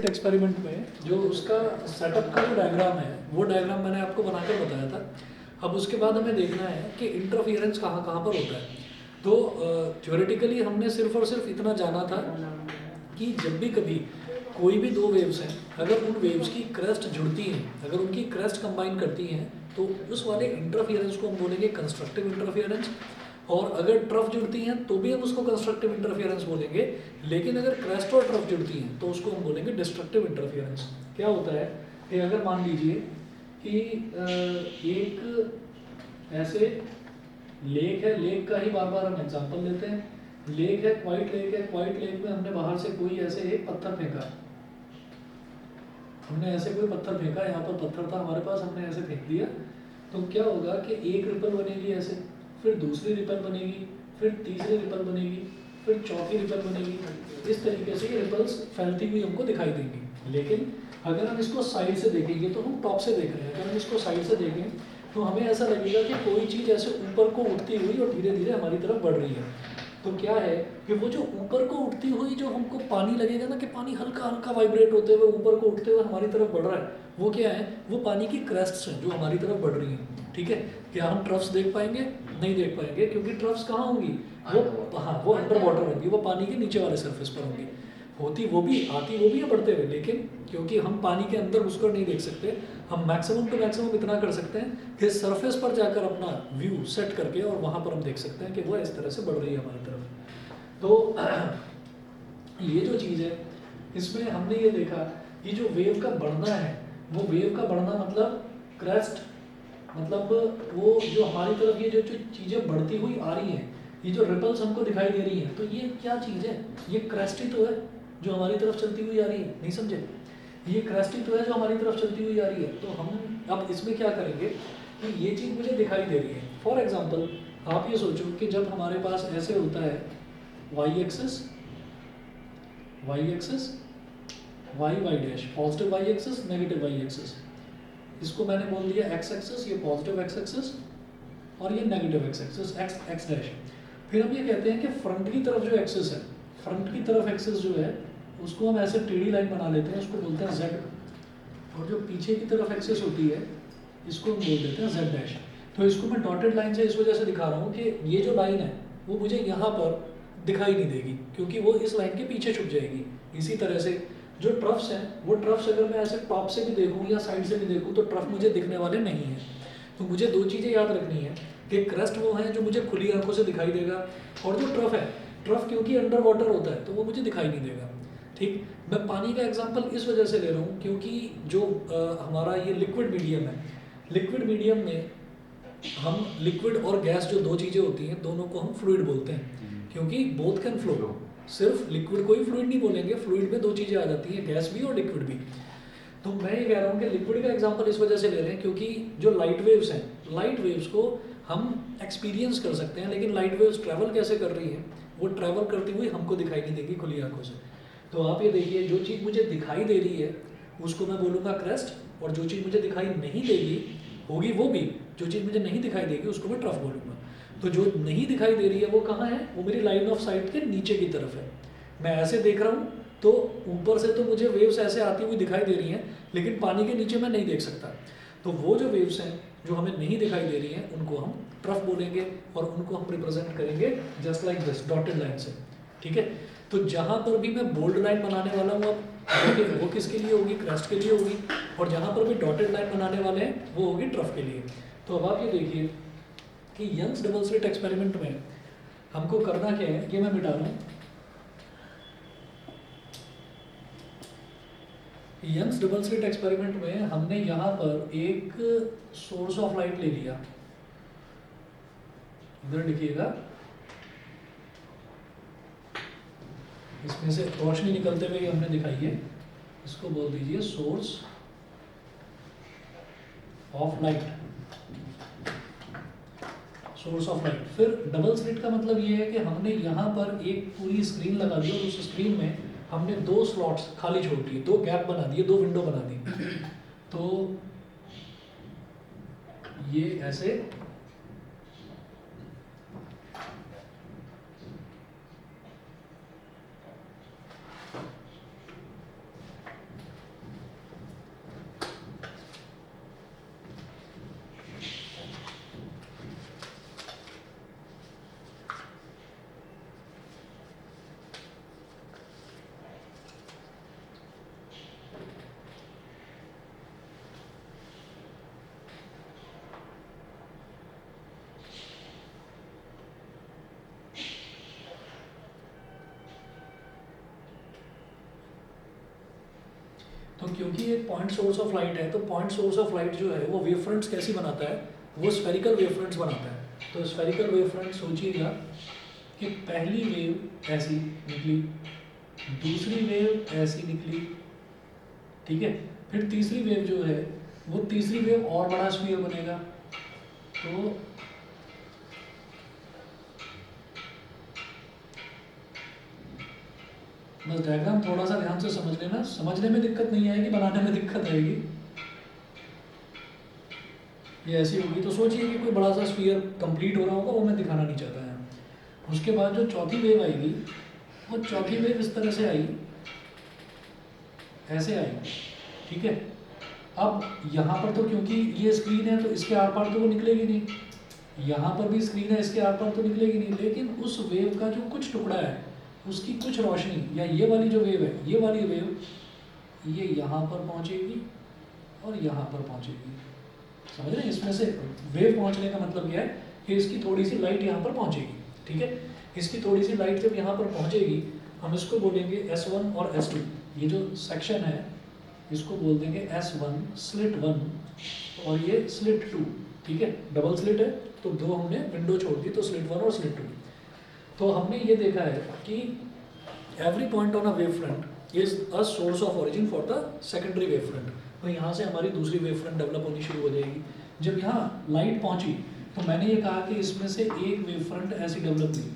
Experiment में जो उसका सेटअप का जो डायग्राम है वो डायग्राम मैंने आपको बनाकर बताया था। अब उसके बाद हमें देखना है कि इंटरफियरेंस कहाँ कहाँ पर होता है। तो थ्योरेटिकली हमने सिर्फ और सिर्फ इतना जाना था कि जब भी कभी कोई भी दो वेव्स हैं, अगर उन वेव्स की क्रेस्ट जुड़ती हैं, अगर उनकी क्रेस्ट कंबाइन करती हैं, तो उस वाले इंटरफियरेंस को हम बोलेंगे कंस्ट्रक्टिव इंटरफियरेंस। और अगर ट्रफ जुड़ती हैं तो भी हम उसको कंस्ट्रक्टिव इंटरफियरेंस बोलेंगे। लेकिन अगर क्रेस्ट और ट्रफ जुड़ती हैं तो उसको हम बोलेंगे डिस्ट्रक्टिव इंटरफियरेंस। क्या होता है कि अगर मान लीजिए कि एक ऐसे लेक है, लेक का ही बार बार हम एग्जांपल लेते हैं। लेक है, क्वाइट लेक है, क्वाइट लेक में हमने बाहर से कोई ऐसे एक पत्थर फेंका, हमने ऐसे कोई पत्थर फेंका, यहाँ पर पत्थर था हमारे पास, हमने ऐसे फेंक दिया, तो क्या होगा कि एक रिपल बनेगी ऐसे, फिर दूसरी रिपल बनेगी, फिर तीसरी रिपल बनेगी, फिर चौथी रिपल बनेगी। इस तरीके से ये रिपल्स फैलती हुई हमको दिखाई देंगी। लेकिन अगर हम इसको साइड से देखेंगे, तो हम टॉप से देख रहे हैं, अगर हम इसको साइड से देखें तो हमें ऐसा लगेगा कि कोई चीज़ ऐसे ऊपर को उठती हुई और धीरे धीरे हमारी तरफ बढ़ रही है। तो क्या है कि वो जो ऊपर को उठती हुई जो हमको पानी लगेगा ना, कि पानी हल्का हल्का वाइब्रेट होते हुए ऊपर को उठते हुए हमारी तरफ बढ़ रहा है, वो क्या है, वो पानी की क्रेस्ट्स हैं जो हमारी तरफ बढ़ रही हैं। ठीक है, क्या हम ट्रफ्स देख पाएंगे? नहीं देख पाएंगे, क्योंकि ट्रफ्स कहाँ होंगी, वो अंडर वाटर होंगी, वो पानी के नीचे वाले सरफेस पर होंगी। होती वो भी, आती वो भी है बढ़ते हुए, लेकिन क्योंकि हम पानी के अंदर उसको नहीं देख सकते, हम मैक्सिमम टू मैक्सिमम इतना कर सकते हैं कि सरफेस पर जाकर अपना व्यू सेट करके और वहाँ पर हम देख सकते हैं कि वो इस तरह से बढ़ रही है हमारी तरफ। तो ये जो चीज़ है, इसमें हमने ये देखा कि जो वेव का बढ़ना है, वो वेव का बढ़ना मतलब क्रेस्ट, मतलब वो जो हमारी तरफ ये जो चीज़ें बढ़ती हुई आ रही हैं, ये जो रिपल्स हमको दिखाई दे रही हैं, तो ये क्या चीज़ है, ये क्रेस्ट ही तो है जो हमारी तरफ चलती हुई आ रही है। नहीं समझे? ये क्रेस्ट ही तो है जो हमारी तरफ चलती हुई आ रही है। तो हम अब इसमें क्या करेंगे कि ये चीज़ मुझे दिखाई दे रही है। फॉर एग्जाम्पल आप ये सोचो कि जब हमारे पास ऐसे होता है Y axis, Y axis, Y Y dash, positive Y axis, negative Y axis, इसको मैंने बोल दिया एक्स एक्सिस, ये पॉजिटिव एक्स एक्सिस और ये negative X axis, X X dash. फिर हम ये कहते हैं कि फ्रंट की तरफ जो एक्सिस है, फ्रंट की तरफ एक्सिस जो है उसको हम ऐसे टेढ़ी लाइन बना लेते हैं, उसको बोलते हैं जेड। और जो पीछे की तरफ एक्सिस होती है इसको हम बोल देते हैं जेड डैश। तो इसको मैं डॉटेड लाइन से इस वजह से दिखा रहा हूँ कि ये जो लाइन है वो मुझे यहाँ पर दिखाई नहीं देगी, क्योंकि वो इस लाइन के पीछे छुप जाएगी। इसी तरह से जो ट्रफ्स हैं, वो ट्रफ्स अगर मैं ऐसे टॉप से भी देखूँ या साइड से भी देखूँ तो ट्रफ मुझे दिखने वाले नहीं हैं। तो मुझे दो चीज़ें याद रखनी है कि क्रेस्ट वो है जो मुझे खुली आंखों से दिखाई देगा, और जो ट्रफ है, ट्रफ क्योंकि अंडर वाटर होता है तो वो मुझे दिखाई नहीं देगा। ठीक, मैं पानी का एग्जांपल इस वजह से ले रहा हूँ क्योंकि जो हमारा ये लिक्विड मीडियम है, लिक्विड मीडियम में हम लिक्विड और गैस जो दो चीज़ें होती हैं दोनों को हम फ्लूइड बोलते हैं, क्योंकि बोथ कैन फ्लो। सिर्फ लिक्विड को ही फ्लूइड नहीं बोलेंगे, फ्लूइड में दो चीज़ें आ जाती हैं, गैस भी और लिक्विड भी। तो मैं ये कह रहा हूँ कि लिक्विड का एग्जांपल इस वजह से ले रहे हैं क्योंकि जो लाइट वेव्स हैं, लाइट वेव्स को हम एक्सपीरियंस कर सकते हैं, लेकिन लाइट वेव्स ट्रैवल कैसे कर रही हैं, वो ट्रैवल करती हुई हमको दिखाई नहीं देगी खुली आंखों से। तो आप ये देखिए, जो चीज़ मुझे दिखाई दे रही है उसको मैं बोलूँगा क्रेस्ट, और जो चीज़ मुझे दिखाई नहीं देगी होगी वो भी, जो चीज़ मुझे नहीं दिखाई देगी उसको मैं ट्रफ बोलूँगा। तो जो नहीं दिखाई दे रही है वो कहाँ है, वो मेरी लाइन ऑफ साइट के नीचे की तरफ है। मैं ऐसे देख रहा हूँ तो ऊपर से तो मुझे वेव्स ऐसे आती हुई दिखाई दे रही हैं, लेकिन पानी के नीचे मैं नहीं देख सकता। तो वो जो वेव्स हैं जो हमें नहीं दिखाई दे रही हैं उनको हम ट्रफ बोलेंगे, और उनको हम रिप्रेजेंट करेंगे just like this, dotted line से। ठीक है, तो जहाँ पर भी मैं बोल्ड लाइन बनाने वाला हूँ अब, वो किसके लिए होगी, क्रेस्ट के लिए होगी, और जहाँ पर भी डॉटेड लाइन बनाने वाले हैं वो होगी ट्रफ के लिए। तो अब आप ये देखिए कि यंग्स डबल स्लिट एक्सपेरिमेंट में हमको करना क्या है, ये मैं मिटा रहा हूँ। यंग्स डबल स्लिट एक्सपेरिमेंट में हमने यहाँ पर एक सोर्स ऑफ लाइट ले लिया, इधर लिखिएगा, इसमें से रोशनी निकलते हुए हमने दिखाई है, इसको बोल दीजिए source of light, source of light. फिर डबल स्लिट का मतलब ये है कि हमने यहाँ पर एक पूरी स्क्रीन लगा दी और उस स्क्रीन में हमने दो स्लॉट्स खाली छोड़ दिए, दो गैप बना दिए, दो विंडो बना दी। तो ये ऐसे तो क्योंकि एक पॉइंट सोर्स ऑफ लाइट है, तो पॉइंट सोर्स ऑफ लाइट जो है वो वेव फ्रंट्स कैसी बनाता है, वो स्फेरिकल वेव फ्रंट्स बनाता है। तो स्फेरिकल वेव फ्रंट सोचिएगा कि पहली वेव ऐसी निकली, दूसरी वेव ऐसी निकली, ठीक है, फिर तीसरी वेव जो है वो तीसरी वेव और बड़ा स्फीयर बनेगा। तो बस डायग्राम थोड़ा सा ध्यान से समझ लेना, समझने में दिक्कत नहीं आएगी, बनाने में दिक्कत आएगी। ये ऐसी होगी तो सोचिए कि कोई बड़ा सा स्फीयर कंप्लीट हो रहा होगा, वो मैं दिखाना नहीं चाहता है। उसके बाद जो चौथी वेव आएगी, वो चौथी वेव इस तरह से आई, ऐसे आई, ठीक है। अब यहाँ पर तो क्योंकि ये स्क्रीन है तो इसके आर पार तो वो निकलेगी नहीं, यहाँ पर भी स्क्रीन है, इसके आर पार तो निकलेगी नहीं, लेकिन उस वेव का जो कुछ टुकड़ा है उसकी कुछ रोशनी, या ये वाली जो वेव है, ये वाली वेव ये यहाँ पर पहुँचेगी और यहाँ पर पहुँचेगी। समझ रहे हैं? इसमें से वेव पहुँचने का मतलब क्या है कि इसकी थोड़ी सी लाइट यहाँ पर पहुँचेगी, ठीक है। इसकी थोड़ी सी लाइट जब यहाँ पर पहुँचेगी, हम इसको बोलेंगे S1 और S2। ये जो सेक्शन है इसको बोल देंगे S1 स्लिट 1 और ये स्लिट 2, ठीक है। डबल स्लिट है तो दो हमने विंडो छोड़ दी, तो स्लिट 1 और स्लिट 2। तो हमने ये देखा है कि every point on a wave front is a source of origin for the secondary wave front. तो यहाँ से हमारी दूसरी वेव फ्रंट डेवलप होनी शुरू हो जाएगी। जब यहाँ लाइट पहुँची तो मैंने ये कहा कि इसमें से एक वेव फ्रंट ऐसी डेवलप हुई,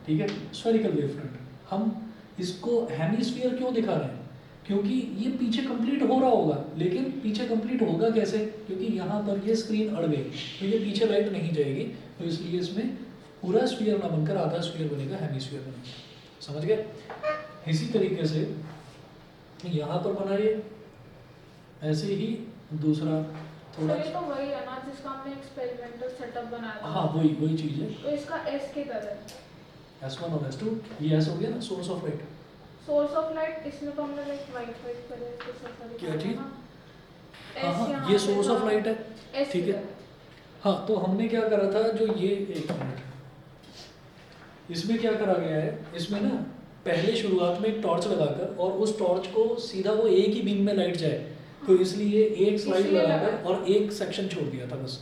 ठीक है, स्फेरिकल वेव फ्रंट। हम इसको हेमिस्फीयर क्यों दिखा रहे हैं? क्योंकि ये पीछे कंप्लीट हो रहा होगा, लेकिन पीछे कंप्लीट होगा कैसे? क्योंकि यहाँ पर ये स्क्रीन अड़ गई, तो ये पीछे लाइट नहीं जाएगी, तो इसलिए इसमें पूरा स्फीयर ना बनकर आधा स्फीयर बनेगा, हेमिस्फीयर बनेगा। समझ गए? इसी तरीके से यहाँ पर बना ये, ऐसे ही दूसरा थोड़ा, तो ये तो वही है ना जिसका हमने एक्सपेरिमेंटल सेटअप बनाया था। हाँ वही चीज़ है। तो इसका S के तरह है। S1 और S2, ये S हो गया ना, source of light. Source of light, इसमें तो हमने लाइक वाइट कलर के साथ क्या चीज़? हाँ हाँ, ये सोर्स ऑफ लाइट है, ठीक है। हाँ, तो हमने क्या करा था, जो ये एक मिनट, इसमें क्या करा गया है, इसमें ना पहले शुरुआत में एक टॉर्च लगाकर, और उस टॉर्च को सीधा वो एक ही बीम में लाइट जाए, तो इसलिए एक स्लाइड लगाकर और एक सेक्शन छोड़ दिया था, बस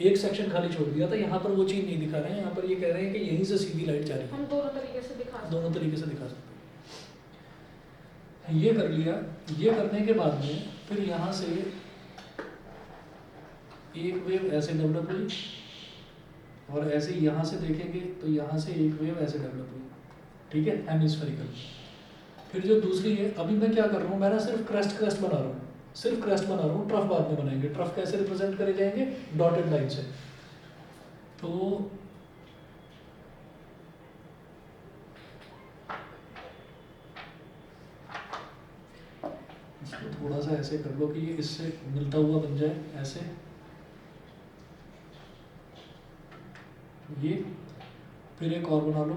एक सेक्शन खाली छोड़ दिया था। यहाँ पर वो चीज़ नहीं दिखा रहे हैं, यहाँ पर ये कह रहे हैं कि यहीं से सीधी लाइट जा रही है। हम दोनों तरीके से दिखा सकते हैं। ये कर लिया। ये करने के बाद में फिर यहाँ से एक वेव ऐसे डेवलप हुई, और ऐसे यहाँ से देखेंगे तो यहाँ से एक वेव ऐसे डेवलप हुई, ठीक है, हेमिस्फेरिकल। फिर जो दूसरी है, अभी मैं क्या कर रहा हूँ, मैं ना सिर्फ क्रस्ट बना रहा हूँ, सिर्फ क्रस्ट बना रहा हूँ। ट्रफ बाद में बनाएंगे। ट्रफ कैसे रिप्रेजेंट करे जाएंगे? डॉटेड लाइन से। तो इसको थोड़ा सा ऐसे कर लो कि ये इससे मिलता हुआ बन जाए, ऐसे ये। फिर एक और बना लो,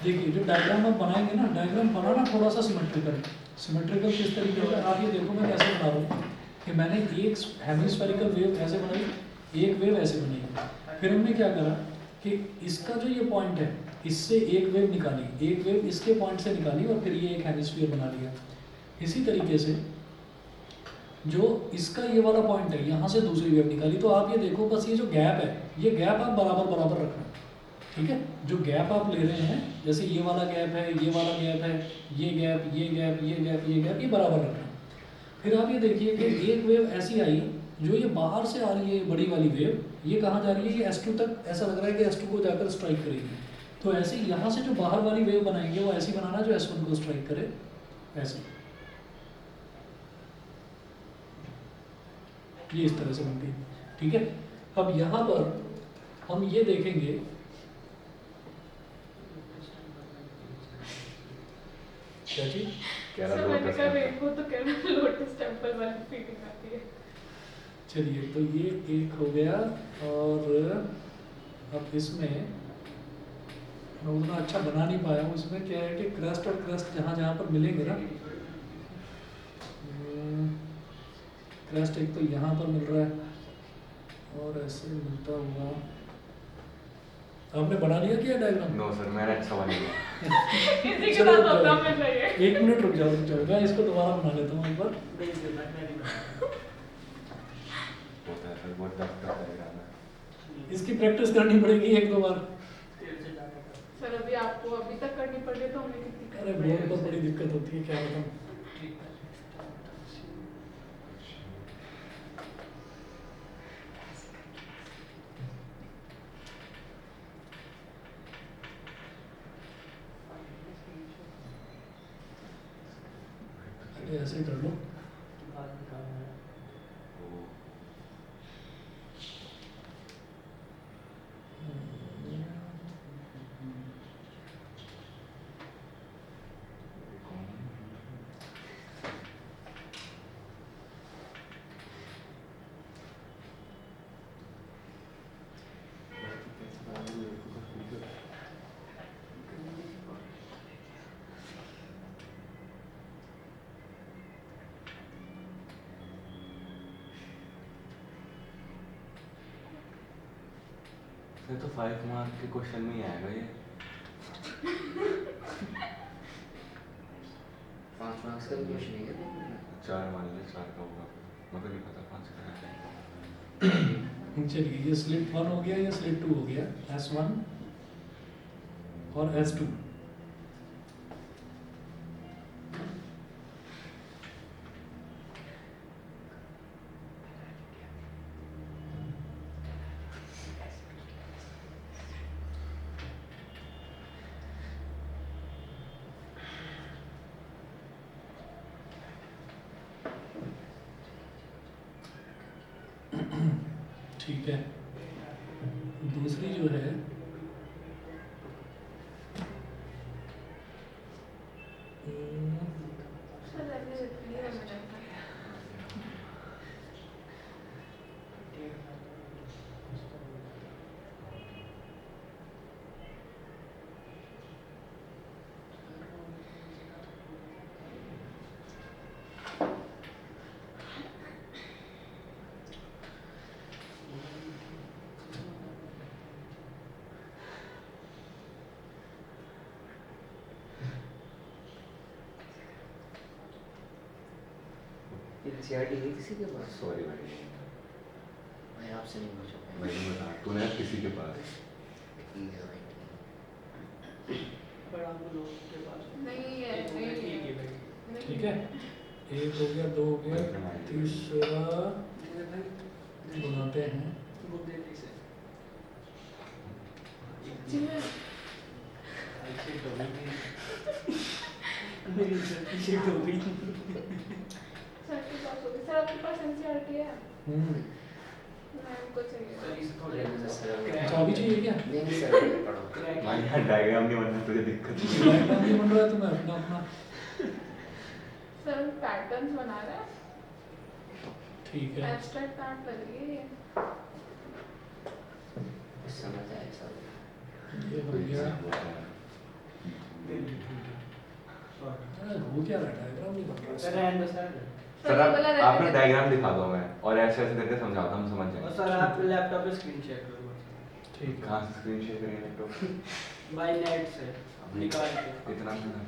देखिए जो डायग्राम आप बनाएंगे ना, डायग्राम बनाना थोड़ा सा सिमेट्रिकल किस तरीके का, आप ये देखो मैं कैसे बना रहा हूँ कि मैंने एक हेमिस्फेरिकल वेव ऐसे बनाई, एक वेव ऐसे बनाई। फिर हमने क्या करा कि इसका जो ये पॉइंट है, इससे एक वेव निकाली, एक वेव इसके पॉइंट से निकाली, और फिर ये एक हेमिस्फीयर बना लिया। इसी तरीके से जो इसका ये वाला पॉइंट है, यहाँ से दूसरी वेव निकाली। तो आप ये देखो, बस ये जो गैप है, ये गैप आप बराबर रखना, ठीक है। जो गैप आप ले रहे हैं, जैसे ये वाला गैप है, ये वाला गैप है, ये गैप, ये गैप, ये गैप, ये गैप, ये बराबर रखना। फिर आप ये देखिए कि एक वेव ऐसी आई जो ये बाहर से आ रही है, बड़ी वाली वेव, ये कहाँ जा रही है? ये S2 तक, ऐसा लग रहा है कि S2 को जाकर स्ट्राइक करेगी। तो ऐसे यहाँ से जो बाहर वाली वेव बनाएंगे वो ऐसी बनाना जो S1 को स्ट्राइक करे, ऐसे। ये इस तरह से बनती है, ठीक है। अब यहाँ पर हम ये देखेंगे, क्या चीज? लोटस टेंपल वाली फीलिंग आती है। चलिए, तो ये एक हो गया, और अब इसमें मैं उतना अच्छा बना नहीं पाया हूँ। उसमें क्या है कि क्रस्ट और क्रस्ट जहाँ जहाँ पर मिलेंगे ना, क्रस्ट एक तो यहाँ पर मिल रहा है और ऐसे मिलता हुआ। आपने बना लिया क्या डायग्राम? नो सर, मैंने अच्छा बना लिया। इसी के चलो साथ रुक होता जाओ, मैं चाहिए। 1 मिनट रुक जाओ, मैं इसको दोबारा बना लेता हूँ एक बार। होता है सर, बहुत टफ डायग्राम है। इसकी प्रैक्टिस करनी पड़ेगी 1-2 बार। सर अभी आपको अभी तक करनी पड़ रही है तो हमें कितनी अरे करनी बहुत बड़ी दिक्कत होती है, क्या बताऊँ। अरे ऐसे ही कर लो। सर तो 5 मार्क के क्वेश्चन में ही आएगा ये। 5 मार्क्स का क्वेश्चन है क्या? 4 मान लीजिए, 4 का होगा, मगर नहीं पता 5 का है। चलिए, ये स्लिप 1 हो गया, ये स्लिप 2 हो गया, S1 और S2। ठीक है, दूसरी जो है सर अभी क्लियर हो जाता है। एनसीईआरटी है किसी के पास? सॉरी भाई, मैं आपसे नहीं पूछ पाया। मैं नहीं बता, तूने किसी के पास। ठीक है भाई। नहीं है, नहीं है। ठीक है, 1 हो गया, 2 हो गया, तीसरा बनाते हैं। जिन्हें सर के पास होगी। सर आपके पास एनसीईआरटी है? मैम को चाहिए। चाबी चाहिए क्या? नहीं सर, पढ़ो। भाई यार डायग्राम नहीं बनना, तुझे दिक्कत नहीं है। डायग्राम नहीं बन रहा है तो मैं अपना सर हम पैटर्न्स बना रहे हैं। ठीक है। एब्स्ट्रैक्ट आर्ट लग रही है ये। समझ आया सर। ये हो गया। अरे हो क्या रहा है, डायग्राम नहीं बन रहा है। सर आपने डायग्राम दिखा दो हमें और ऐसे ऐसे करके समझाता, हम समझ जाएंगे। सर आप लैपटॉप पे स्क्रीन शेयर करो। ठीक है। कहाँ से स्क्रीन शेयर करेंगे लैपटॉप? बाय नेट से निकाल के। इतना मेहनत।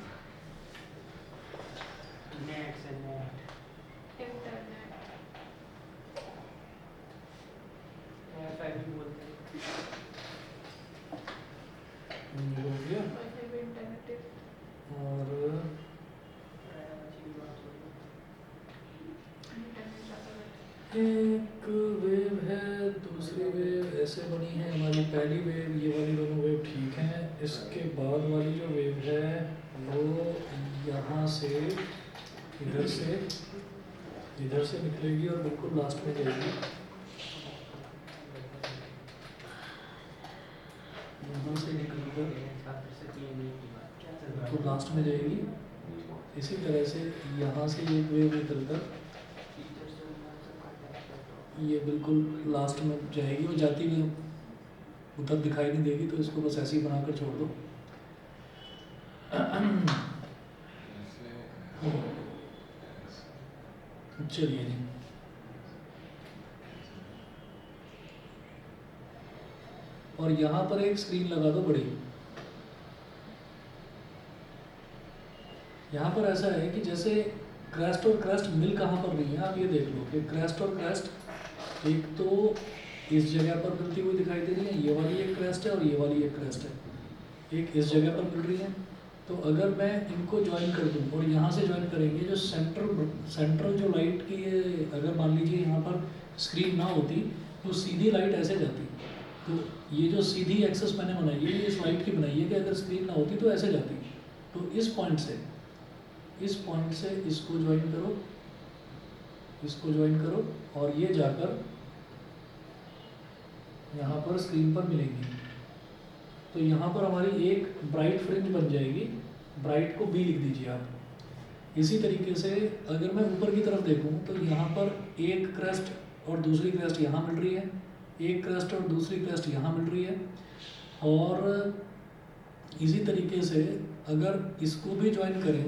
नेट से नेट। इंटरनेट। वाईफाई भी बोलते हैं। ये हो गया वाईफाई भी इंटरनेट है। और इंटरनेट ज़्यादा बेटर। एक वेव है, दूसरी वेव ऐसे बनी है। हमारी पहली वेव, ये वाली दोनों वेव ठीक है। इसके बाद वाली जो वेव है वो यहाँ से इधर से निकलेगी और बिल्कुल लास्ट में जाएगी। यहाँ से निकलकर बिल्कुल लास्ट में जाएगी। इसी तरह से यहाँ से एक वेव निकलकर ये बिल्कुल लास्ट में जाएगी। वो जाती भी उधर दिखाई नहीं देगी, तो इसको बस ऐसे ही बनाकर छोड़ दो। चलिए जी, और यहाँ पर एक स्क्रीन लगा दो बड़ी। यहाँ पर ऐसा है कि जैसे क्रेस्ट और क्रेस्ट मिल कहाँ पर रही है, आप ये देख लो कि क्रेस्ट और क्रेस्ट एक तो इस जगह पर मिलती हुई दिखाई दे रही है, ये वाली एक क्रेस्ट है और ये वाली एक क्रेस्ट है, एक इस जगह पर मिल रही है। तो अगर मैं इनको ज्वाइन कर दूँ और यहाँ से ज्वाइन करेंगे, जो सेंट्रल जो लाइट की अगर मान लीजिए यहाँ पर स्क्रीन ना होती तो सीधी लाइट ऐसे जाती। तो ये जो सीधी एक्सेस मैंने बनाई है ये इस लाइट की बनाई है कि अगर स्क्रीन ना होती तो ऐसे जाती। तो इस पॉइंट से इसको ज्वाइन करो, इसको ज्वाइन करो और ये जाकर यहाँ पर स्क्रीन पर मिलेंगी। तो यहाँ पर हमारी एक ब्राइट फ्रिंज बन जाएगी, ब्राइट को बी लिख दीजिए आप। इसी तरीके से अगर मैं ऊपर की तरफ देखूँ तो यहाँ पर एक क्रेस्ट और दूसरी क्रेस्ट यहाँ मिल रही है, एक क्रेस्ट और दूसरी क्रेस्ट यहाँ मिल रही है। और इसी तरीके से अगर इसको भी ज्वाइन करें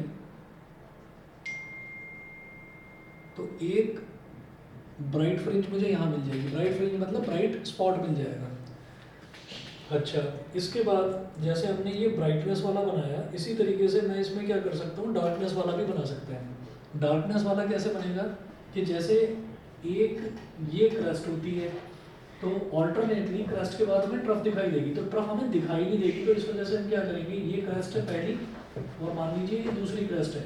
तो एक ब्राइट फ्रिंज मुझे यहाँ मिल जाएगी, ब्राइट फ्रिंज मतलब ब्राइट स्पॉट मिल जाएगा। अच्छा, इसके बाद जैसे हमने ये ब्राइटनेस वाला बनाया, इसी तरीके से मैं इसमें क्या कर सकता हूँ, डार्कनेस वाला भी बना सकते हैं। डार्कनेस वाला कैसे बनेगा कि जैसे एक ये क्रस्ट होती है तो ऑल्टरनेटली क्रस्ट के बाद हमें ट्रफ दिखाई देगी, तो ट्रफ हमें दिखाई नहीं देगी। तो इस वजह से हम क्या करेंगे, ये क्रस्ट है पहली और मान लीजिए ये दूसरी क्रस्ट है,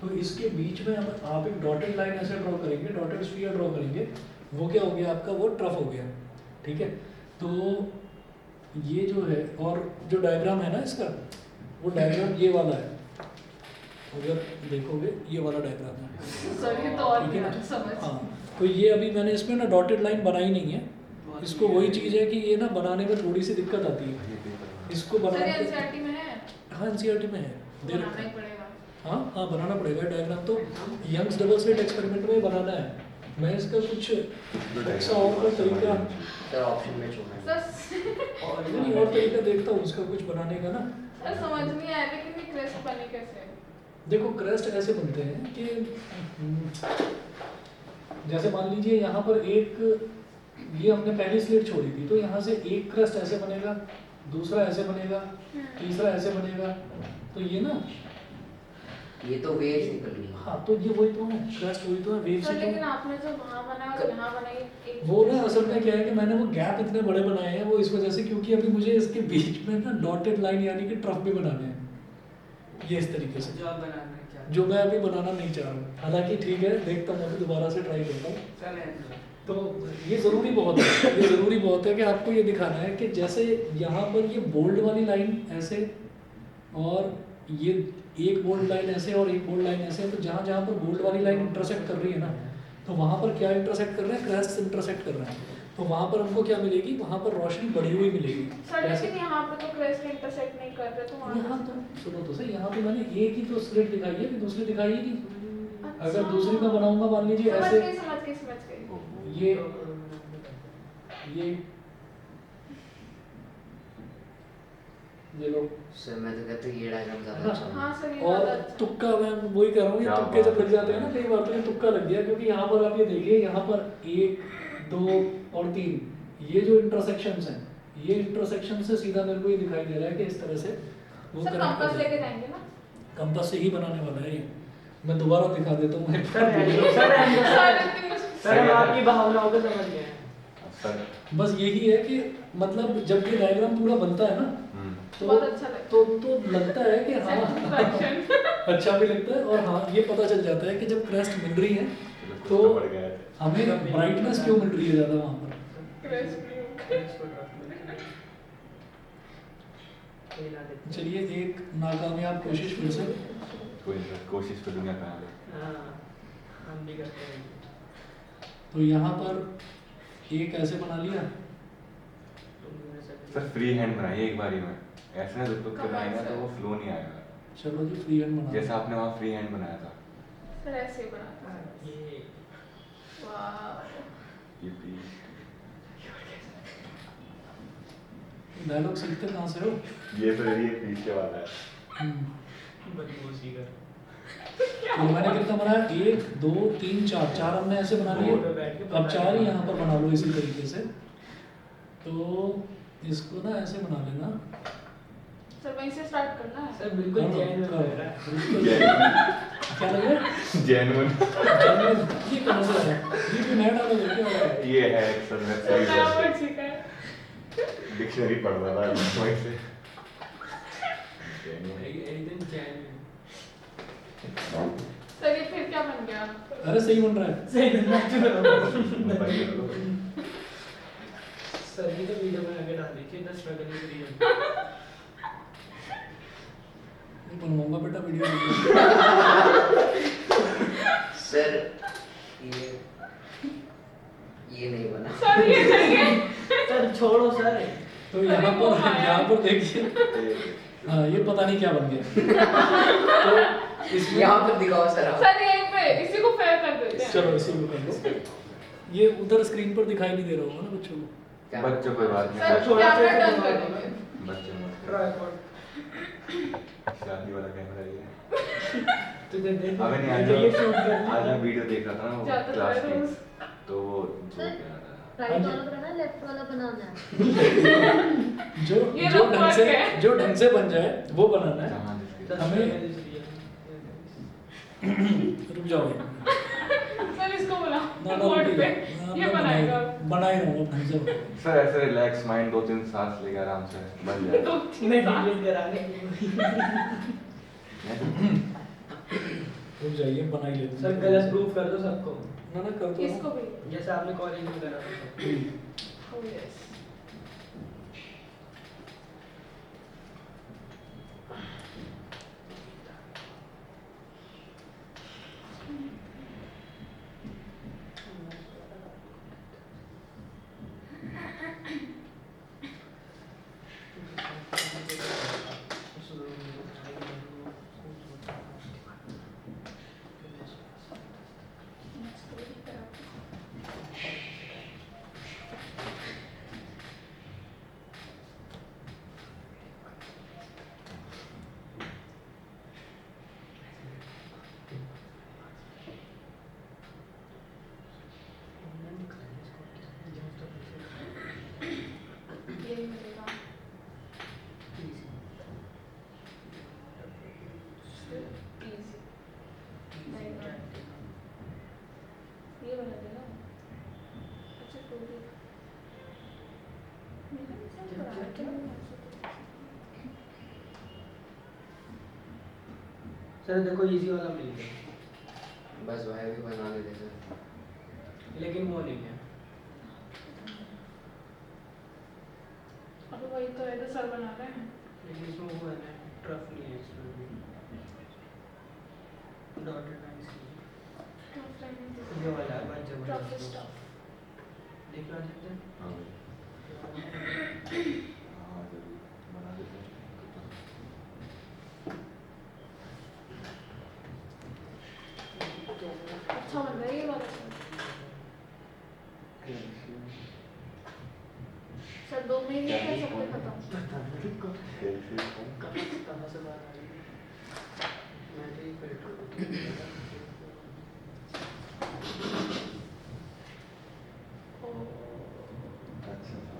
तो इसके बीच में हम आप एक डॉटेड लाइन ऐसे ड्रॉ करेंगे, डॉटेड स्फीयर ड्रॉ करेंगे, वो क्या हो गया आपका, वो ट्रफ हो गया। ठीक है, तो ये जो है और जो डायग्राम है ना इसका, वो डायग्राम ये वाला है, अगर देखोगे ये वाला डायग्राम है। सर ये तो और ठीक है ना? नहीं समझ। हाँ, तो ये अभी मैंने इसमें ना डॉटेड लाइन बनाई नहीं है, इसको वही चीज़ है कि ये ना बनाने में थोड़ी सी दिक्कत आती है, इसको सर बनाने ये एनसीईआरटी में है, हाँ एनसीईआरटी में है, दे बनाना रखा ही है। पड़ेगा। हाँ हाँ बनाना पड़ेगा डायग्राम, तो यंग्स डबल स्लिट एक्सपेरिमेंट में बनाना है। मैं इसका कुछ अच्छा और कोई तरीका सर ऑप्शन में छोड़ना है। सर और नहीं और तरीका देखता हूँ उसका कुछ बनाने का ना। सर समझ नहीं आया लेकिन ये क्रेस्ट बने कैसे? देखो क्रेस्ट ऐसे बनते हैं कि जैसे मान लीजिए यहाँ पर एक, ये हमने पहली स्लिट छोड़ी थी, तो यहाँ से एक क्रेस्ट ऐसे बनेगा, दूसरा ऐसे बनेगा, तीसरा ऐसे बनेगा, तो ये ना ये तो वेव्स निकल गई। हाँ, तो ये वही तो है क्रेस्ट, वही तो है वेव सर से लेकिन तो आपने जो वहाँ बनाया और यहाँ बनाई एक वो ना असल में क्या है कि मैंने वो गैप इतने बड़े बनाए हैं वो इस वजह से, क्योंकि अभी मुझे इसके बीच में ना डॉटेड लाइन यानी कि ट्रफ भी बनाने हैं, ये इस तरीके से जो आप बनाना है क्या? जो मैं अभी बनाना नहीं चाह रहा। हालांकि ठीक है, देखता हूँ अभी दोबारा से ट्राई करता हूँ। सर है तो ये ज़रूरी बहुत है, ये ज़रूरी बहुत है कि आपको ये दिखाना है कि जैसे यहाँ पर ये बोल्ड वाली लाइन ऐसे और ये एक बोल्ड लाइन ऐसे और एक बोल्ड लाइन ऐसे, तो जहाँ जहाँ पर बोल्ड वाली लाइन इंटरसेक्ट कर रही है ना, तो वहाँ पर क्या इंटरसेक्ट कर रहे हैं, क्रेस्ट इंटरसेक्ट कर रहे हैं, तो वहाँ पर हमको क्या मिलेगी, वहाँ पर रोशनी बढ़ी हुई मिलेगी। सर कैसे? लेकिन यहाँ पे तो क्रेस्ट इंटरसेक्ट नहीं कर रहे तो वहाँ यहाँ तो सुनो तो सही, यहाँ पे मैंने एक ही तो स्लिट दिखाई है कि दूसरी दिखाई ही नहीं। अगर दूसरी में बनाऊंगा मान लीजिए समझ ऐसे, गई समझ गई समझ गई। ये लो सर मैं तो कहता हूँ ये डायग्राम ज़्यादा हाँ। अच्छा है। हाँ सर ये और ज़्यादा अच्छा। तुक्का, मैं वही कर रहा हूँ, ये क्या तुक्के जब बात लग जाते हैं ना कई बार, तो ये तुक्का लग गया, क्योंकि यहाँ पर आप ये देखिए, यहाँ पर 1 2 और 3 ये जो इंटरसेक्शंस हैं, ये इंटरसेक्शन से सीधा मेरे को ये दिखाई दे रहा है कि इस तरह से वो सर कनेक्ट कंपास कर लेके जाए। जाएंगे ना? कंपास से ही बनाने वाला है ये, मैं दोबारा दिखा देता हूँ। सर है सर लेकिन सर हम आपकी भावनाओं को समझ गए हैं। सर बस यही है कि मतलब जब ये डायग्राम पूरा बनता है ना, तो बहुत अच्छा लगता तो लगता है कि हाँ Satisfaction। अच्छा भी लगता है, और हाँ ये पता चल जाता है कि जब क्रेस्ट मिल रही है कुछ तो बढ़ गया है। हमें ब्राइटनेस क्यों मिल रही है ज़्यादा वहाँ पर। क्रेस्ट भी चलिए एक नाकामयाब कोशिश फिर से। कोई नहीं, कोशिश तो दुनिया का है। हाँ हम भी करते हैं। तो यहाँ पर एक ऐसे बना लिया, सर फ्री हैंड बनाइए एक बारी में, ऐसे ना दुख के बनाएंगे तो वो फ्लो नहीं आएगा। चलो जी फ्री हैंड बना जैसा आपने वहाँ फ्री हैंड बनाया था, सर ऐसे ही बनाता है। ये वाह ये फ्री डायलॉग सीखते कहाँ से हो? ये तो ये पीछे वाला है। बदमाशी कर तो मैंने कितना बनाया 1 2 3 4 4 हमने ऐसे बना लिए। अब 4 ही यहाँ पर बना लो इसी तरीके से। तो इसको ना ऐसे बना लेना। सर वहीं से स्टार्ट करना है। सर बिल्कुल जैन में लग रहा है क्या लग रहा है? जेन्युइन ये कहाँ से आया? ये भी नया डाला है क्या? ये है एक्सेल में सर सही नया है वर्ड सीखा है। डिक्शनरी पढ़ रहा था वहीं से एक दिन जैन में सर ये फिर क्या बन गया? अरे सही बन रहा है। सही दिन मैच जेन्युइन सर ये तो वीडियो में आगे डाल दीजिए द स्ट्रगल इज रियल ये बनवाऊंगा बेटा वीडियो। सर ये नहीं बना। सर ये सही है। सर छोड़ो सर तो यहाँ पर देखिए। हाँ ये पता नहीं क्या बन गया। तो इसमें यहाँ पर दिखाओ सर आप। सर यहीं पे इसी को फेयर कर देते हैं। चलो इसी को कर दो। ये उधर स्क्रीन पर दिखाई नहीं दे रहा होगा ना बच्चों को। क्या? बच्चों कोई बात सर नहीं थोड़ा कैमरा सा टर्न दिखाओ। कर देंगे। बच्चे मत ट्राइपॉड शादी वाला कैमरा ये है तुझे दे अबे नहीं आज ये शूट कर आज मैं वीडियो देख रहा था ना वो जाता क्लास है की रोज। तो वो जो कह रहा था राइट वाला बनाना लेफ्ट वाला बनाना है। जो ये जो लोग ढंग work से है। जो ढंग से बन जाए वो बनाना है। जहाँ जिसके द हमें- स्ट्रगल इज रियल रुक जाओ। सर इसको बुलाओ। ना बोर्ड रुकिए। पे हाँ, ये मैं बनाएगा। बना ही रहा हूँ ढंग से बनाऊंगा। सर ऐसे रिलैक्स माइंड 2-3 सांस लेके आराम से बन दो जाएगा तीन मैं साल। डिलीट कराने रुक जाइए बना ही लेते हैं। सर गलत प्रूफ कर दो सबको ना ना कर दो। इसको भी। जैसे आपने कॉलेज में करा था Oh yes. ये मिलेगा। Easy. नहीं ना। ये बना देना। अच्छा तो भी। मेरा भी सही पड़ा है क्या? सर देखो इजी वाला मिल गया बस भाई भी बना देते सर। लेकिन वो नहीं है अब वही तो है जो सर बना रहे हैं। लेकिन इसमें वो है ना ट्रफ नहीं है इसमें डॉटेड लाइंस ये वाला है बहुत Tough जबरदस्त stuff. देख लो सकते हैं हाँ भाई हाँ जरूर बना देते हैं अच्छा बन रहा है ये वाला सर। सर 2 महीने कर सकते खत्म। कहाँ से बात आ रही है मैं तो ये फिल्टर अच्छा था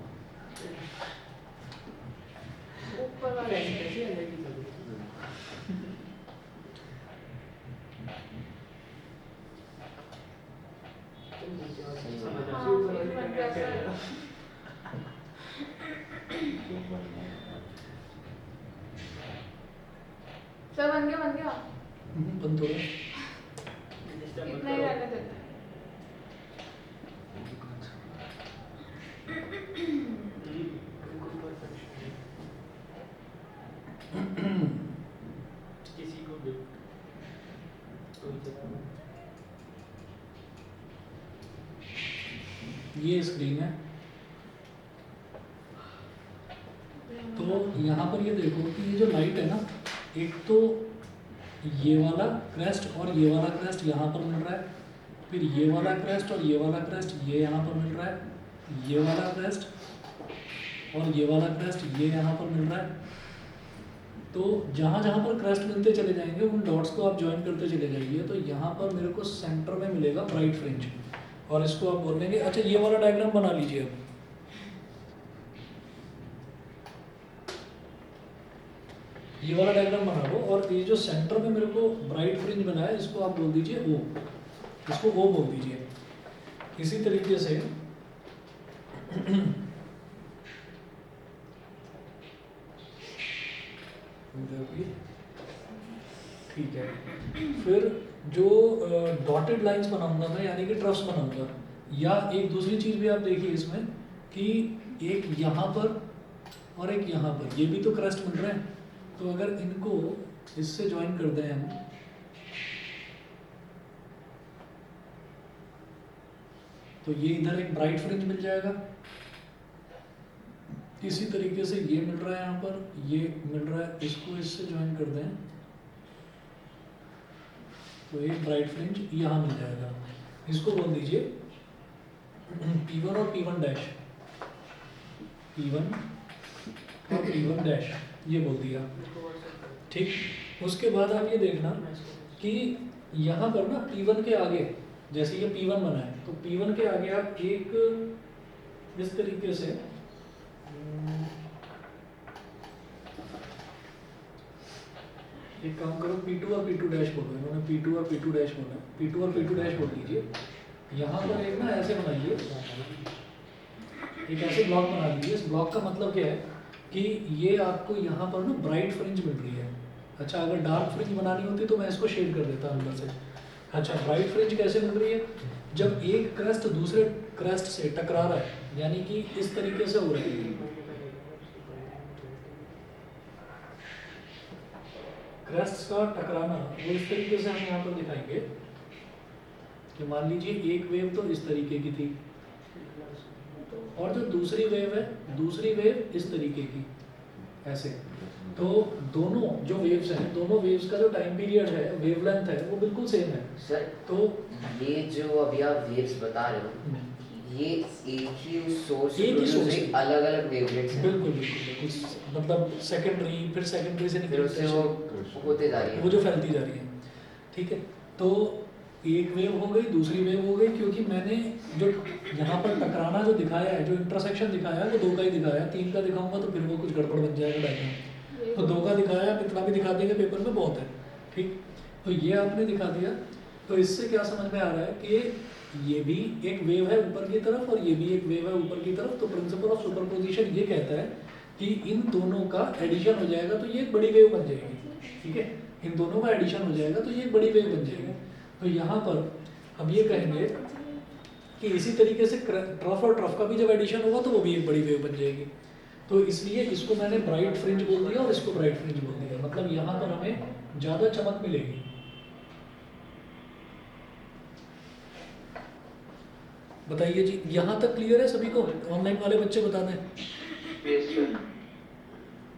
ऊपर वाला कैसी है लेकिन हाँ, फिर बन गया सर। सर बन गया। बंद हो गया। इतना ही रहने देते हैं। किसी को भी ये स्क्रीन है। तो यहाँ पर ये देखो कि ये जो लाइट है ना, एक तो ये वाला क्रेस्ट और ये वाला क्रेस्ट यहाँ पर मिल रहा है, फिर ये वाला क्रेस्ट और ये वाला क्रेस्ट ये यहाँ पर मिल रहा है, ये वाला क्रेस्ट और ये वाला क्रेस्ट ये यहाँ पर मिल रहा है, तो जहाँ जहाँ पर क्रेस्ट मिलते चले जाएंगे उन डॉट्स को आप ज्वाइन करते चले जाइए। तो यहाँ पर मेरे को सेंटर में मिलेगा ब्राइट फ्रिंज, और इसको आप बोलेंगे। अच्छा, ये वाला डायग्राम बना लीजिए अब। ये वाला डायग्राम बना लो, और ये जो सेंटर में मेरे को ब्राइट फ्रिंज बना है इसको आप बोल दीजिए ओ, इसको ओ बोल दीजिए। इसी तरीके से ठीक है, फिर जो डॉटेड लाइंस बनाऊंगा मैं, यानी कि ट्रफ्स बनाऊंगा, या एक दूसरी चीज भी आप देखिए इसमें कि एक यहाँ पर और एक यहाँ पर, ये भी तो क्रस्ट मिल रहे हैं। तो अगर इनको इससे ज्वाइन कर दें हम, तो ये इधर एक ब्राइट फ्रिंज मिल जाएगा। इसी तरीके से ये मिल रहा है यहाँ पर, ये मिल रहा है, इसको इससे ज्वाइन कर दें तो एक ब्राइट फ्रिंज यहाँ मिल जाएगा। इसको बोल दीजिए P1 और P1 डैश, P1 और P1 डैश, ये बोल दिया। ठीक, उसके बाद आप ये देखना कि यहाँ पर ना P1 के आगे, जैसे ये P1 बना है तो P1 के आगे आप एक इस तरीके से एक काम करो, P2 और P2 डैश बोलो। इन्होंने P2 और P2 डैश बोला, P2 और P2 डैश बोल दीजिए। यहाँ पर एक ना ऐसे बनाइए, एक ऐसे ब्लॉक बना दीजिए। इस ब्लॉक का मतलब क्या है कि ये आपको यहाँ पर ना ब्राइट फ्रिंज मिल रही है। अच्छा, अगर डार्क फ्रिंज बनानी होती तो मैं इसको शेड कर देता अंदर से। अच्छा, ब्राइट फ्रिंज कैसे मिल रही है? जब एक क्रस्ट दूसरे क्रस्ट से टकरा रहा है, यानी कि इस तरीके से हो रही है। क्रस्ट का टकराना वो इस तरीके से हम यहाँ पर दिखाएंगे कि मान लीजिए एक वेव तो इस तरीके की थी, और जो दूसरी वेव है, दूसरी वेव इस तरीके की, ऐसे। तो दोनों जो वेव्स हैं, दोनों वेव्स का जो टाइम पीरियड है, वेवलेंथ है, वो बिल्कुल सेम है। सर, तो ये जो अभी आप वेव्स बता रहे हो, ये एक ही सोर्स एक ही source से अलग अलग वेवलेट्स हैं। बिल्कुल बिल्कुल बिल्कुल, मतलब सेकेंडरी, फिर सेकेंडरी से फिर निकल उससे वो होते जा रही है, वो जो फैलती जा रही है। ठीक है, तो एक वेव हो गई, दूसरी वेव हो गई, क्योंकि मैंने जो यहाँ पर टकराना जो दिखाया है, जो इंटरसेक्शन दिखाया है, वो 2 का ही दिखाया है। 3 का दिखाऊंगा तो फिर वो कुछ गड़बड़ बन जाएगा डायग्राम। तो 2 का दिखाया, आप इतना भी दिखा देंगे पेपर में बहुत है। ठीक, तो ये आपने दिखा दिया। तो इससे क्या समझ में आ रहा है कि ये भी एक वेव है ऊपर की तरफ और ये भी एक वेव है ऊपर की तरफ। तो प्रिंसिपल ऑफ सुपरपोजिशन ये कहता है कि इन दोनों का एडिशन हो जाएगा तो ये एक बड़ी वेव बन जाएगी। ठीक है, इन दोनों का एडिशन हो जाएगा तो ये एक बड़ी वेव बन जाएगी। तो यहाँ पर हम ये कहेंगे कि इसी तरीके से ट्रफ और ट्रफ का भी जब एडिशन होगा तो वो भी एक बड़ी वेव बन जाएगी। तो इसलिए इसको मैंने ब्राइट फ्रिंज बोल दिया और इसको ब्राइट फ्रिंज बोल दिया। मतलब यहाँ पर हमें ज़्यादा चमक मिलेगी। बताइए जी, यहाँ तक क्लियर है सभी को? ऑनलाइन वाले बच्चे बता दें।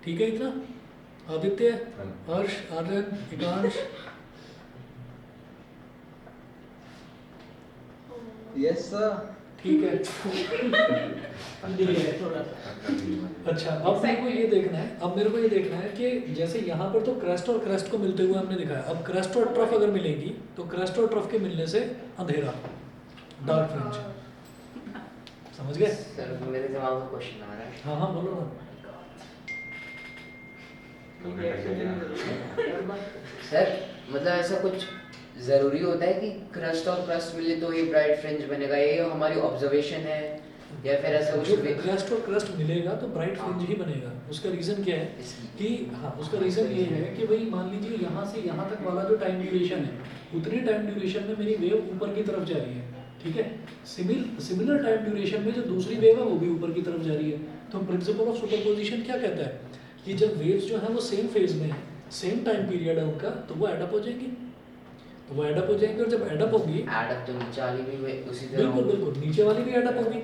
ठीक है, इतना? आदित्य, हर्ष, आर्यन, एकांश, यस सर। ठीक है। अच्छा, अब मेरे को ये देखना है, कि जैसे यहाँ पर तो क्रस्ट और क्रस्ट को मिलते हुए हमने दिखाया। अब क्रस्ट और ट्रफ अगर मिलेगी तो क्रस्ट और ट्रफ के मिलने से अंधेरा, डार्क फ्रिंज। समझ गए? सर मेरे दिमाग में क्वेश्चन आ रहा है। हाँ हाँ, बोलो ना। सर मतलब ऐसा कुछ जरूरी होता है कि क्रस्ट और क्रस्ट मिले तो ये ब्राइट फ्रिंज बनेगा, ये हमारी ऑब्जर्वेशन है, या फिर ऐसा कुछ? क्रस्ट और क्रस्ट मिलेगा तो ब्राइट फ्रिंज ही बनेगा। उसका रीजन क्या है कि उसका रीजन ये है कि भाई मान लीजिए यहाँ से यहाँ तक वाला जो टाइम ड्यूरेशन है, उतनी टाइम ड्यूरेशन में मेरी वेव ऊपर की तरफ जा रही है। ठीक है, सिमिलर टाइम ड्यूरेशन में जो दूसरी वेव है वो भी ऊपर की तरफ जा रही है। तो प्रिंसिपल ऑफ सुपरपोजिशन क्या कहता है कि जब वेव्स जो है वो सेम फेज में है, सेम टाइम पीरियड है उनका, तो वो एडअप हो जाएंगी। और जब एडअप होगी, एडअप तो नीचे वाली भी उसी तरह बिल्कुल बिल्कुल नीचे वाली भी एडअप होगी।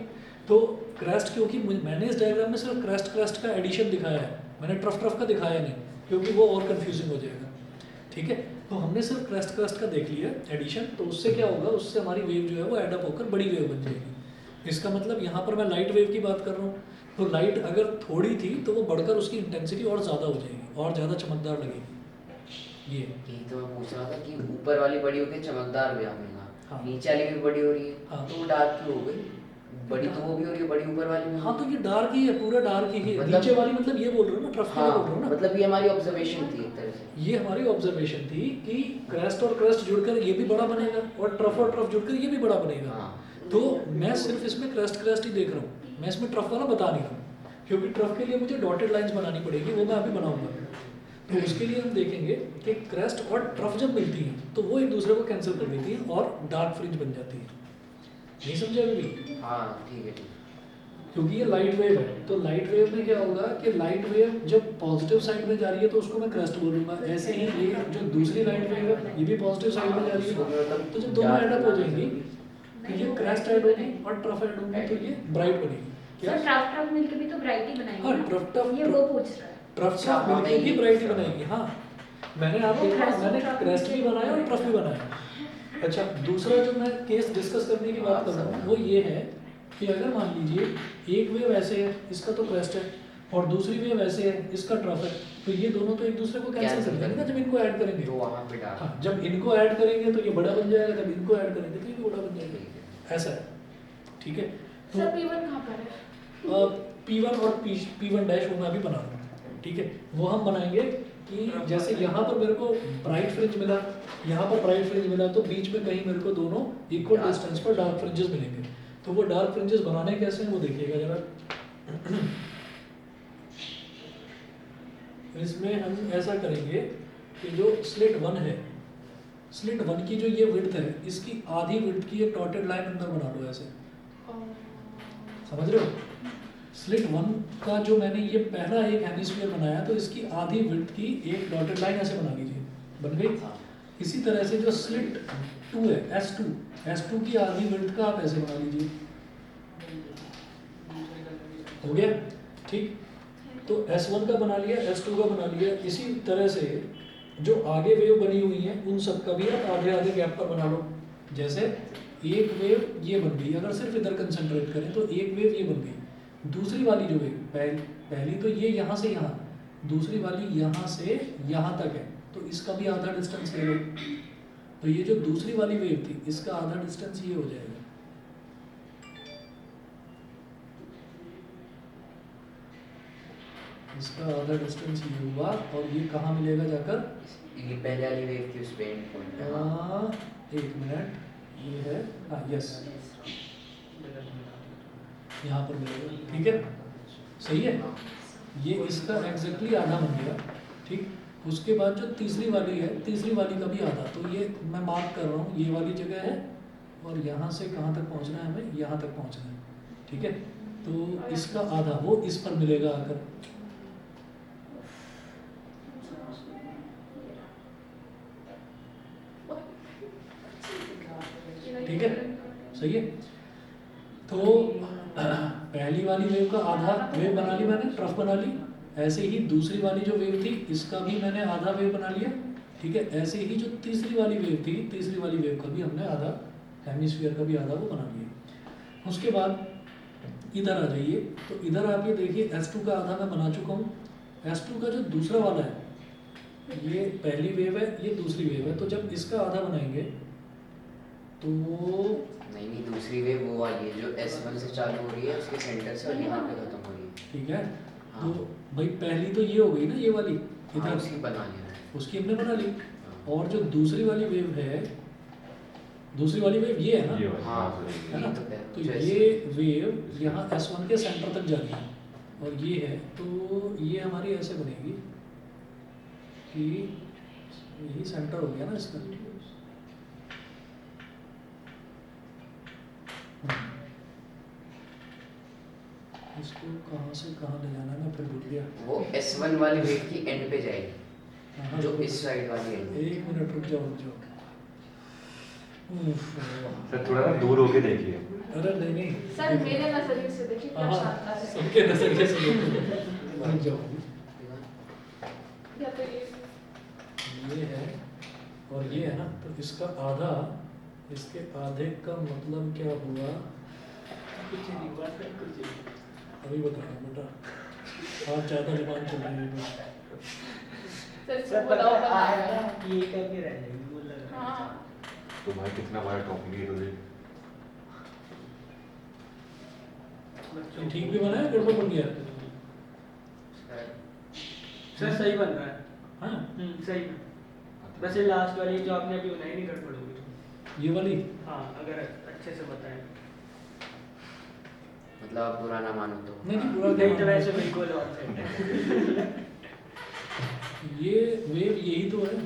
तो क्रस्ट, क्योंकि मैंने इस डायग्राम में सिर्फ क्रस्ट का एडिशन दिखाया है, मैंने ट्रफ का दिखाया नहीं, क्योंकि वो और कंफ्यूजिंग हो जाएगा। ठीक है, तो हमने सिर्फ क्रस्ट का देख लिया एडिशन। तो उससे क्या होगा, उससे हमारी वेव जो है वो एडअप होकर बड़ी वेव बन जाएगी। इसका मतलब यहाँ पर मैं लाइट वेव की बात कर रहा हूँ, तो लाइट अगर थोड़ी थी तो वो बढ़कर उसकी इंटेंसिटी और ज़्यादा हो जाएगी और ज़्यादा चमकदार लगेगी। ये यही तो मैं पूछ रहा था कि ऊपर वाली बड़ी होके चमकदार भी आएगा, हाँ। नीचे वाली भी बड़ी हो रही है, हाँ। तो वो डार्क क्यों हो गई? बड़ी तो वो भी हो रही है, बड़ी ऊपर वाली भी। हाँ तो ये डार्क ही है, पूरा डार्क ही है। मतलब- नीचे वाली मतलब ये बोल रहे हो ना, ट्रफ हाँ, बोल रहे हो ना। मतलब ये हमारी ऑब्जर्वेशन थी एक तरह से। ये हमारी ऑब्जर्वेशन थी कि क्रेस्ट और क्रेस्ट जुड़कर ये भी बड़ा बनेगा और ट्रफ जुड़कर ये भी बड़ा बनेगा। हाँ। तो मैं सिर्फ इसमें क्रेस्ट ही देख रहा हूँ, मैं इसमें ट्रफ वाला बता नहीं रहा हूँ, क्योंकि ट्रफ के लिए मुझे डॉटेड लाइंस बनानी पड़ेगी, वो मैं अभी बनाऊंगा। तो उसके लिए हम देखेंगे कि क्रेस्ट और ट्रफ जब मिलती हैं तो वो एक दूसरे को कैंसिल कर देती हैं और डार्क फ्रिंज बन जाती है। नहीं समझे अभी भी? हाँ ठीक है, ठीक है। क्योंकि ये लाइट वेव है, तो लाइट वेव में क्या होगा कि लाइट वेव जब पॉजिटिव साइड में जा रही है तो उसको मैं क्रेस्ट बोलूंगा। ऐसे ही ये जो दूसरी लाइट वेव है ये भी पॉजिटिव साइड में जा रही है, तो जब दोनों एड अप हो जाएंगी तो ये क्रेस्ट ऐड होगी और ट्रफ ऐड होगी, तो ये ब्राइट बनेगी। क्या? सर ट्रफ मिलके भी तो ब्राइट ही बनाएंगे हाँ, ना? ट्रफ ये वो पूछ रहा है। ट्रफ मिलके भी ब्राइट ही बनाएगी। हाँ, मैंने आप देखा, मैंने क्रेस्ट भी बनाया और ट्रफ भी बनाया। अच्छा, दूसरा जो मैं केस डिस्कस करने की बात कर रहा हूँ वो ये है कि अगर मान लीजिए एक वेव ऐसे है, इसका तो क्रेस्ट है, और दूसरी वेव ऐसे है, इसका ट्रफ है, तो ये दोनों तो एक दूसरे को कैंसिल कर देंगे ना जब इनको ऐड करेंगे। तो वहाँ पे डार्क। हाँ, जब इनको ऐड करेंगे तो ये बड़ा बन जाएगा, जब इनको ऐड करेंगे तो ये भी बड़ा बन जाएगा। ऐसा है, ठीक है। तो सर P1 कहाँ पर है? P1 और P1 डैश वो मैं अभी बना रहा हूँ, ठीक है। वो हम बनाएंगे कि जैसे यहाँ पर मेरे को ब्राइट फ्रिंज मिला, यहाँ पर ब्राइट फ्रिंज मिला, तो बीच में कहीं मेरे को दोनों इक्वल डिस्टेंस पर डार्क फ्रिंजेस मिलेंगे। तो वो डार्क फ्रिंजेस बनाने कैसे हैं वो देखिएगा जरा। इसमें हम ऐसा करेंगे कि जो स्लिट 1 है, स्लिट 1 की जो ये विड्थ है, इसकी आधी विड्थ की एक डॉटेड लाइन अंदर बना लो ऐसे, समझ रहे हो? स्लिट 1 का जो मैंने ये पहला एक हेमिस्फीयर बनाया, तो इसकी आधी विड्थ की एक डॉटेड लाइन ऐसे बना लीजिए, बन गई। इसी तरह से जो स्लिट 2 है, S2 की आधी विड्थ का आप ऐसे बना लीजिए, हो गया, ठीक। तो S1 का बना लिया, S2 का बना लिया। इसी तरह से जो आगे वेव बनी हुई है उन सब का भी आप आधे आधे गैप पर बना लो। जैसे एक वेव ये बन गई, अगर सिर्फ इधर कंसंट्रेट करें तो एक वेव ये बन गई। दूसरी वाली जो वेव पहली तो ये यहाँ से यहाँ, दूसरी वाली यहाँ से यहाँ तक है, तो इसका भी आधा डिस्टेंस ले लो। तो ये जो दूसरी वाली वेव थी इसका आधा डिस्टेंस ये हो जाएगा, इसका आधा डिस्टेंस ये हुआ, और ये कहाँ मिलेगा जाकर? ये पहले वाली वेव की उस पे एंड पॉइंट पे। एक मिनट, ये है, हाँ यस, यहाँ पर मिलेगा, ठीक है, सही है। ये इसका एग्जैक्टली आधा बन गया, ठीक। उसके बाद जो तीसरी वाली है, तीसरी वाली का भी आधा, तो ये मैं मार्क कर रहा हूँ, ये वाली जगह है, और यहाँ से कहाँ तक पहुँचना है हमें? यहाँ तक पहुँचना है, ठीक है। तो इसका आधा वो इस पर मिलेगा आकर, ठीक है, सही है। तो पहली वाली वेव का आधा वेव बना ली मैंने, ट्रफ बना ली। ऐसे ही दूसरी वाली जो वेव थी इसका भी मैंने आधा वेव बना लिया, ठीक है। ऐसे ही जो तीसरी वाली वेव थी, तीसरी वाली वेव का भी हमने आधा, हेमिस्फीयर का भी आधा वो बना लिया। उसके बाद इधर आ जाइए, तो इधर आप ये देखिए S2 का आधा मैं बना चुका हूँ। S2 का जो दूसरा वाला है, ये पहली वेव है, ये दूसरी वेव है, तो जब इसका आधा बनाएंगे तो नहीं, दूसरी वेव वो वाली है जो S1 से चालू हो रही है, उसके सेंटर से और यहाँ पे खत्म हो रही है, ठीक है। हाँ। तो भाई पहली तो ये हो गई ना, ये वाली हाँ, इधर, उसकी बना लिया। उसकी हमने बना ली। और जो दूसरी वाली वेव है, दूसरी वाली वेव ये है ना, ये वाली, हाँ, है ना, ये तो है। तो जो ये वेव यहाँ S1 के सेंटर तक जा रही है, और ये है, तो ये हमारी ऐसे बनेगी कि यही सेंटर हो गया ना इसका। इसको कहाँ से कहाँ ले जाना है मैं फिर भूल गया। वो S1 वाली वेव की एंड पे जाएगी, हाँ, जो रुको, इस साइड वाली एंड। एक मिनट रुक जाओ, रुक जाओ। सर थोड़ा ना दूर होके देखिए। अरे नहीं नहीं सर मेरे नजरिए से देखिए क्या हाँ, शानदार है। सबके नजरिए से देखो, रुक जाओ। या तो ये है और ये है ना, तो इसका आधा, इसके आधे का मतलब क्या हुआ? अभी बता रहा हूँ बेटा, आप ज़्यादा जबान चल रही है। सर सर इसको पता बताओ है बनाना आया है। ये करके रह जाएगी वो लग रहा है। हाँ तो भाई कितना बड़ा टॉपिक है तुझे? बच्चों ये ठीक को- भी बना है, गड़बड़ बन गया? सर सही बन रहा है। हाँ, सही में बस ये लास्ट वाली जो आपने अभी बनाई नहीं गड़बड़ होगी। ये वाली। हाँ अगर अच्छे से बताएं। मतलब आप बुरा ना मानो तो। नहीं नहीं, पूरा नहीं तो क्या वैसे बिल्कुल और सही है। ये वेव यही तो है,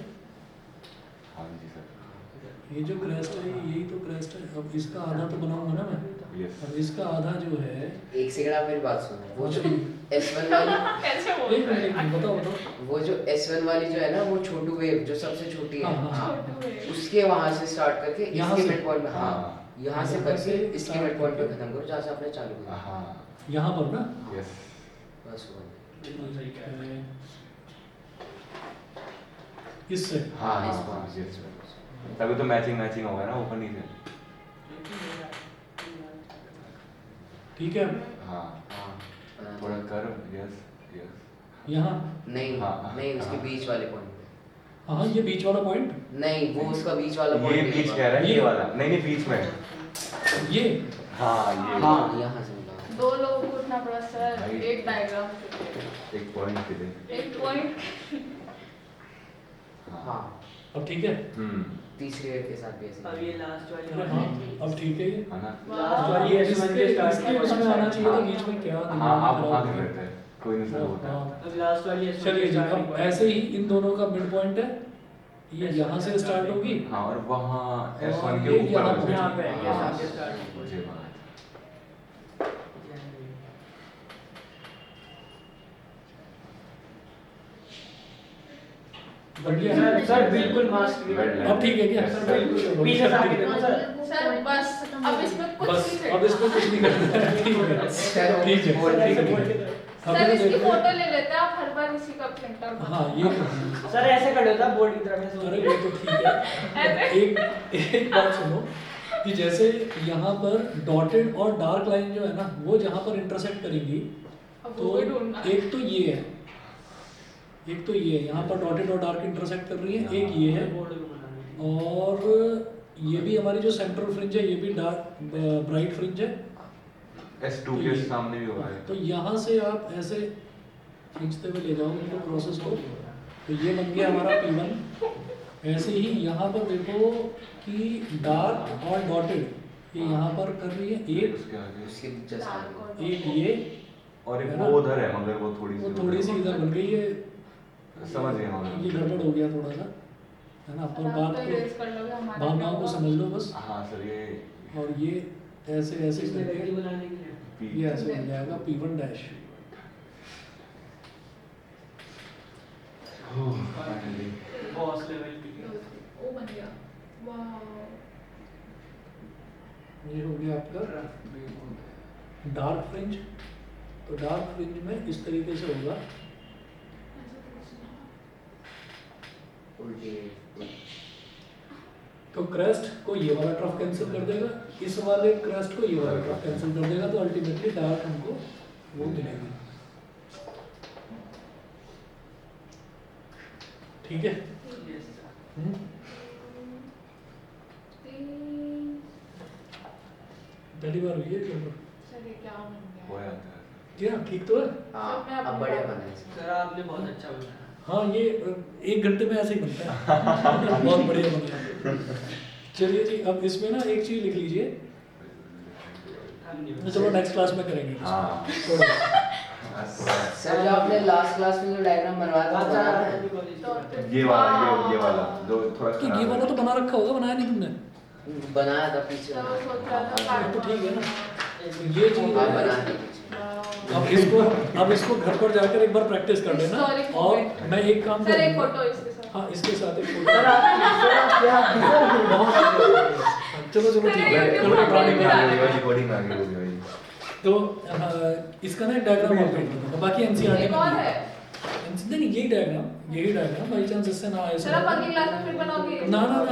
हाँ जी सर। ये जो क्रेस्ट है यही तो क्रेस्ट है। अब इसका आधा तो बनाऊंगा ना मैं, यस। अब इसका आधा जो है, एक सेकंड आप मेरी बात सुनो। वो जो S1 वाली, कैसे बोल एक रहे मिनट हैं? बताओ बताओ। वो जो S1 वाली जो है ना, वो छोटू वेव जो सबसे छोटी है, हाँ, हाँ, हाँ, छोटू वेव। उसके वहां से स्टार्ट करके यहाँ इसके से? मिड पॉइंट में, हाँ, यहाँ से यहाँ करके से इसके start मिड पॉइंट पे करके। खत्म करो जहाँ से आपने चालू किया। हाँ यहाँ पर ना। यस। बस वो। बिल्कुल सही कह रहे हैं। इससे हाँ, हाँ, इस हाँ, पॉइंट से। yes, तभी तो मैचिंग होगा ना ऊपर नीचे। ठीक है। हाँ हाँ, थोड़ा कर। Yes yes. यहाँ नहीं हाँ, नहीं, उसके हाँ। बीच वाले पॉइंट पे। हाँ, ये बीच वाला पॉइंट, नहीं, वो उसका बीच वाला ये पॉइंट बीच कह रहा है, ये ये- वाला नहीं नहीं बीच में। ये हाँ ये हाँ, यहाँ से मिला। दो लोगों को उठना पड़ा सर, भाई। एक डायग्राम के लिए। एक पॉइंट पे दे। एक पॉइंट। हाँ, अब ठीक है। तीसरी वेव के साथ भी ऐसे अब ये लास्ट वाली अरे हाँ, अब ठीक है ये। है ना? लास्ट वाली इसके S1 के इसके स्टार्ट उसमें आना चाहिए था बीच में, क्या हाँ आप दिमाग वहाँ खराब कर है। लेते हैं, कोई नहीं सर होता है। हाँ, अब लास्ट वाली S1 चलिए के जी, starting अब point। ऐसे ही इन दोनों का मिड पॉइंट है, ये यहाँ से स्टार्ट होगी। हाँ और वहाँ और S1 ये के ऊपर यहाँ हो पे- यहाँ पे जाए। ये हाँ, सामने स्टार्ट मुझे बात। बढ़िया सर है। सर बिल्कुल मास्क अब ठीक है क्या? सर, बिल्कुल। पीछे से आके देखो सर। सर बस अब इसमें कुछ बस नहीं अब इसमें कुछ नहीं करना है। ठीक है सर, ठीक है बोल ठीक है, बोल ठीक के है। दो। अब सर तो इसकी देखो। फोटो ले लेते हैं आप, हर बार इसी का प्रिंट आउट। हाँ ये कर- सर ऐसे खड़े होता बोर्ड की तरफ से। अरे वो तो ठीक है। एक बात सुनो कि जैसे यहाँ पर डॉटेड और डार्क लाइन जो है ना, वो जहाँ पर इंटरसेक्ट करेंगी, अब तो वो भी ढूंढना है। एक तो ये है, एक तो ये है, यहाँ पर डॉटेड और डार्क इंटरसेक्ट कर रही है, एक ये है, बोर्ड को बनाने और ये भी हमारी जो सेंट्रल फ्रिंज है, ये भी डार्क ब्राइट फ्रिंज है। S2 के सामने भी हो रहा है। तो यहाँ से आप ऐसे खींचते हुए ले जाओगे इनको प्रोसेस को, तो ये बन गया हमारा P1। ऐसे ही यहाँ पर देखो कि डार्क और डॉटेड ये यहाँ पर कर रही है, एक उसके आगे उसके जस्ट डार्क आगे। और एक ये, और एक है ना? वो उधर है मगर वो थोड़ी सी वो थोड़ी सी इधर बन गई है, समझ गए ये मगर। गड़बड़ हो गया थोड़ा सा, है ना। पर आप बात तो को, erase कर लोगे, हमारा क्या भावनाओं को होगा? समझ लो बस। हाँ सर ये और ये ऐसे ऐसे इसमें करके रेडी बनाने के लिए P- ये ऐसे बन जाएगा P1 dash. Finally। Boss level की। वो बन गया। वाह। ये हो गया आपका डार्क फ्रिंज। तो डार्क फ्रिंज में इस तरीके से होगा। उल्टी तो क्रेस्ट को ये वाला ट्रफ कैंसिल कर देगा, इस वाले क्रेस्ट को ये वाला ट्रफ कैंसिल कर देगा, तो अल्टीमेटली डार्क हमको वो मिलेगी। ठीक है। Yes, sir. हम्म? पहली बार हुई है क्या? सर ये क्या बन गया? हो जाता है। क्या ठीक तो है? हाँ, अब बढ़िया बना है। सर आपने बहुत अच्छा बनाया। हाँ, ये 1 घंटे में ऐसे ही बनता है। बहुत बढ़िया बन गया। चलिए जी, अब इसमें ना एक चीज लिख लीजिए। हम नहीं तो चलो नेक्स्ट क्लास में करेंगे। हाँ। छोड़ो। सर जो आपने लास्ट क्लास में जो डायग्राम बनवाया था वो बनाना है। तो ये वाला जो थोड़ा तो ये वाला तो बना रखा होगा, बनाया नहीं तुमने? बनाया था पीछे। चलो सोच रहा था तो ठीक है ना। ये चीज हाँ, है। बना दी पीछे। अब इसको घर पर जाकर एक बार प्रैक्टिस कर लेना। Historic और moment। मैं एक काम सर एक करूंगा। फोटो इसके साथ। हाँ, इसके साथ एक सर फोटो। आप चलो चलो ठीक है, YouTube चलो पर ड्राइंग भी डालेंगे। करेंगे। रिकॉर्डिंग में आगे होगी भाई। तो इसका ना एक डायग्राम और पेंट कर दूंगा, बाकी एनसीईआरटी एक और है। नहीं, यही डायग्राम बाई चांस इससे ना आए। सर आप अगली क्लास में फिर बनाओगे? ना ना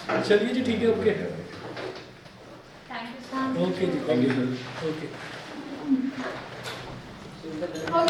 ना। चलिए जी, ठीक है, ओके। थैंक यू ओके जी, thank you sir. Okay. Simple और